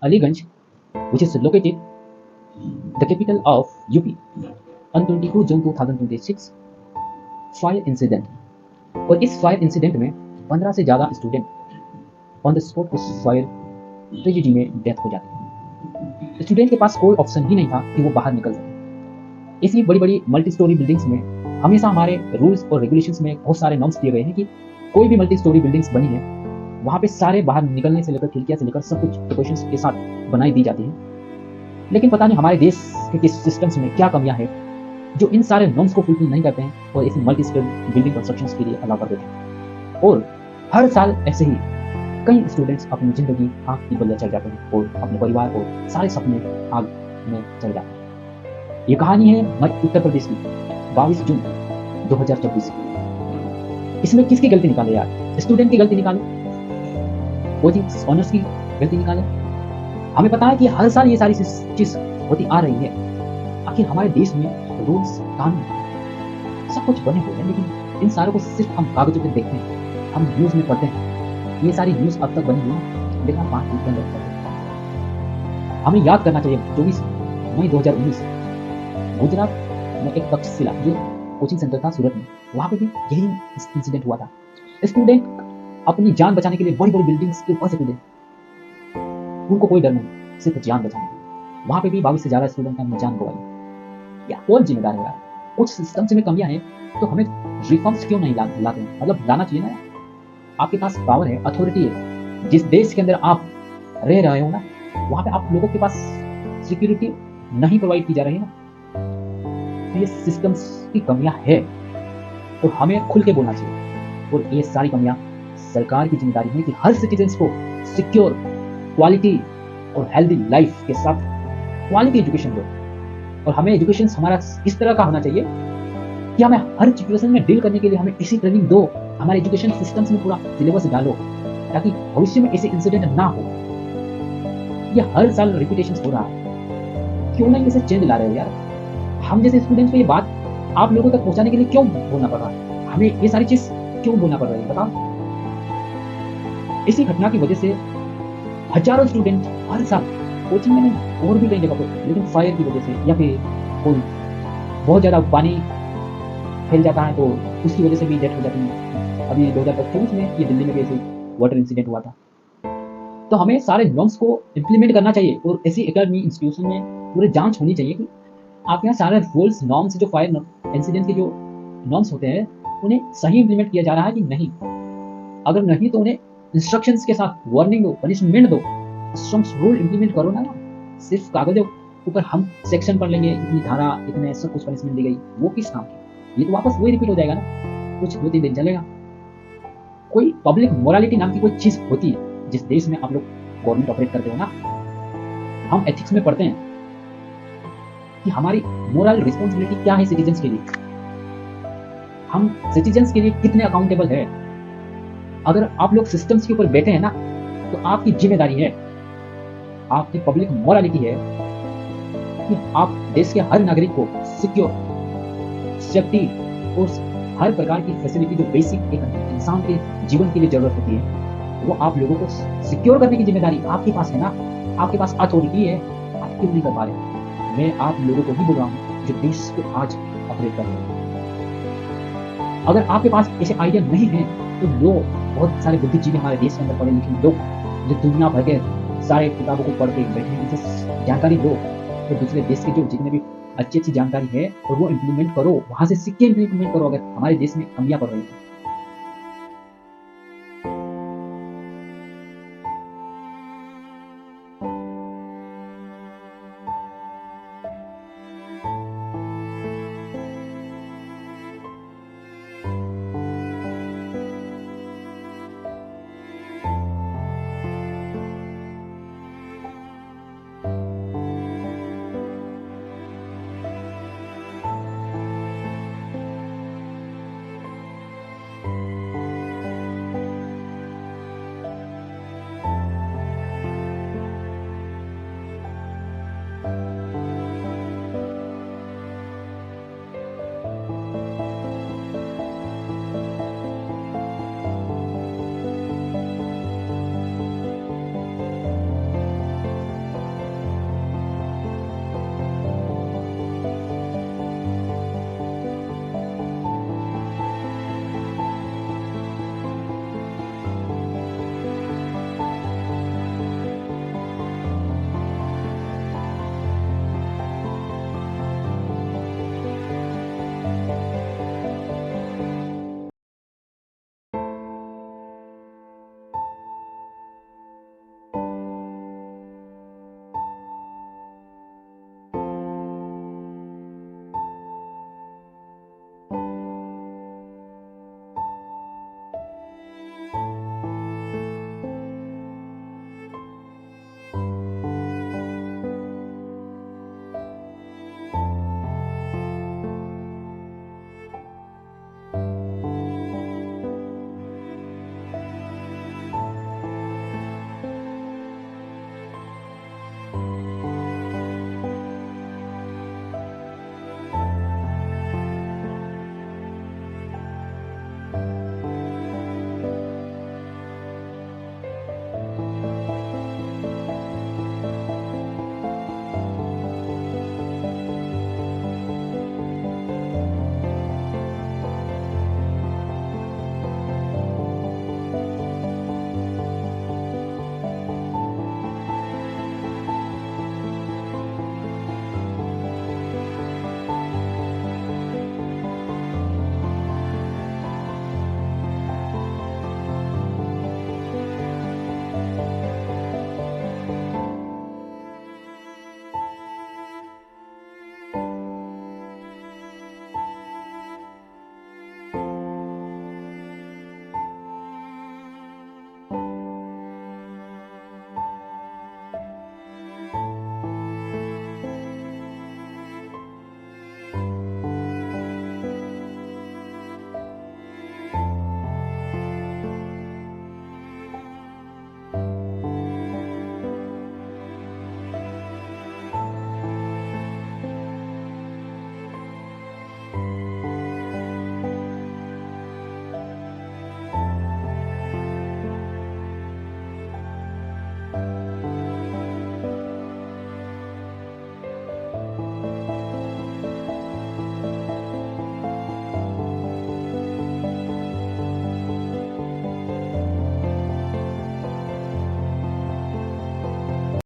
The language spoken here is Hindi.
Aliganj, which is located the capital of UP on 22 June 2026 fire incident. और इस फायर इंसिडेंट में 15 से ज़्यादा स्टूडेंट ऑन द स्पॉट उस फायर ट्रेजेडी में डेथ हो जाती है। स्टूडेंट के पास कोई ऑप्शन ही नहीं था कि वो बाहर निकल सके। इसी बड़ी बड़ी मल्टी स्टोरी बिल्डिंग्स में हमेशा हमारे रूल्स और रेगुलेशंस में बहुत सारे नॉर्म्स दिए गए हैं कि कोई भी मल्टी स्टोरी बिल्डिंग्स बनी है वहाँ पे सारे बाहर निकलने से लेकर खिड़कियाँ से लेकर सब कुछ प्रिकॉशंस के साथ बनाई दी जाती है। लेकिन पता नहीं हमारे देश के सिस्टम्स में क्या कमियां हैं जो इन सारे नॉर्म्स को फुलफिल नहीं करते हैं और इसे मल्टी स्टोरी बिल्डिंग कंस्ट्रक्शंस के लिए अलाउ कर देते हैं। और हर साल ऐसे ही कई स्टूडेंट्स अपनी जिंदगी आग की बलिया चढ़ जाते हैं और अपने परिवार और सारे सपने आग में चढ़ जाते हैं। ये कहानी है उत्तर प्रदेश की 22 जून 2024 की। इसमें किसकी गलती निकाले यार? स्टूडेंट की गलती निकाले, कोचिंग ऑनर्स की गलती निकाले। हमें पता है कि हर साल ये सारी चीज होती आ रही है। आखिर हमारे देश में रूल्स कानून सब कुछ बने हुए हैं, लेकिन इन सारों को सिर्फ हम कागजों पे देखते हैं, हम न्यूज में पढ़ते हैं। ये सारी न्यूज अब तक बनी हुई है, लेकिन 5 दिन के अंदर पढ़ते हैं। हमें याद करना चाहिए 24 मई 2019 गुजरात में एक तक्षशिला जो कोचिंग सेंटर था सूरत में, वहां पे भी यही इंसिडेंट हुआ था। स्टूडेंट अपनी जान बचाने के लिए बड़ी बड़ी बिल्डिंग्स के ऊपर से कूदे, उनको कोई डर नहीं, सिर्फ जान बचाने के लिए। वहां पे भी 22 से ज्यादा स्टूडेंट ने अपनी जान गंवाई। या कौन जिम्मेदार है यार? कुछ सिस्टम्स में कमियां हैं तो हमें रिफॉर्म्स क्यों नहीं लाते हैं? मतलब लाना चाहिए ना। आपके पास पावर है, अथॉरिटी है। जिस देश के अंदर आप रह रहे हो ना, वहां पे आप लोगों के पास सिक्योरिटी नहीं प्रोवाइड की जा रही है ना, तो ये सिस्टम्स की कमियां है और हमें खुल के बोलना चाहिए। और ये सारी कमियां सरकार की जिम्मेदारी है कि हर सिटीजन्स को सिक्योर, क्वालिटी और हेल्दी लाइफ के साथ क्वालिटी एजुकेशन दो। और हमें एजुकेशन हमारा इस तरह का होना चाहिए कि हमें हर सिचुएशन में डील करने के लिए हमें ऐसी ट्रेनिंग दो, हमारे एजुकेशन सिस्टम्स में पूरा सिलेबस डालो, ताकि भविष्य में ऐसे इंसिडेंट ना हो। ये हर साल रिपीटेशन हो रहा है, क्यों नहीं इसे चेंज ला रहे हो यार? हम जैसे स्टूडेंट्स को ये बात आप लोगों तक पहुंचाने के लिए क्यों बोलना पड़ रहा है? हमें ये सारी चीज क्यों बोलना पड़ रही है बताओ? इसी घटना की वजह से हजारों स्टूडेंट हर साल कोचिंग में नहीं और भी कई जगह पे, लेकिन फायर की वजह से या फिर कोई बहुत ज़्यादा पानी फैल जाता है तो उसकी वजह से भी डेथ हो जाती है। अभी 2024 में ये दिल्ली में भी ऐसे वाटर इंसिडेंट हुआ था। तो हमें सारे नॉर्म्स को इम्प्लीमेंट करना चाहिए और ऐसी एकेडमी इंस्टीट्यूशन में पूरी जांच होनी चाहिए कि आपके यहाँ सारे रूल्स नॉर्म्स जो फायर इंसिडेंट के जो नॉर्म्स होते हैं उन्हें सही इम्प्लीमेंट किया जा रहा है कि नहीं। अगर नहीं तो उन्हें इंस्ट्रक्शंस के साथ वार्निंग दो, पनिशमेंट दो, स्ट्रॉन्ग रूल इंप्लीमेंट करो ना। सिर्फ कागजों ऊपर हम सेक्शन पढ़ लेंगे, इतनी धारा, इतने सब कुछ पनिशमेंट दी गई, वो किस काम की? ये तो वापस वही रिपीट हो जाएगा ना, कुछ 2-3 दिन चलेगा। कोई पब्लिक मोरालिटी नाम की कोई चीज होती है जिस देश में आप लोग गवर्नमेंट ऑपरेट करते हो ना। हम एथिक्स में पढ़ते हैं कि हमारी मोरल रिस्पॉन्सिबिलिटी क्या है सिटीजन्स के लिए, हम सिटीजन्स के लिए कितने अकाउंटेबल है। अगर आप लोग सिस्टम्स के ऊपर बैठे हैं ना, तो आपकी जिम्मेदारी है, आपकी पब्लिक मोरालिटी है कि आप देश के हर नागरिक को सिक्योर, सेफ्टी और हर प्रकार की फैसिलिटी जो बेसिक एक इंसान के जीवन के लिए जरूरत होती है, वो आप लोगों को सिक्योर करने की जिम्मेदारी आपके पास है ना। आपके पास अथॉरिटी है, आप क्यों नहीं कर पा रहे? मैं आप लोगों को ही बोल रहा हूँ जो देश को आज ऑपरेट कर रहे हैं। अगर आपके पास ऐसे आइडिया नहीं है तो लोग, बहुत सारे बुद्धिजीवी हमारे देश के अंदर पढ़े लिखे लोग जो दुनिया भर के सारे किताबों को पढ़ के बैठे हैं, इनसे जानकारी लो। तो दूसरे देश के जो जितने भी अच्छी अच्छी जानकारी है और वो इम्प्लीमेंट करो, वहां से सीख के इम्प्लीमेंट करो। अगर हमारे देश में कमियां पड़ रही है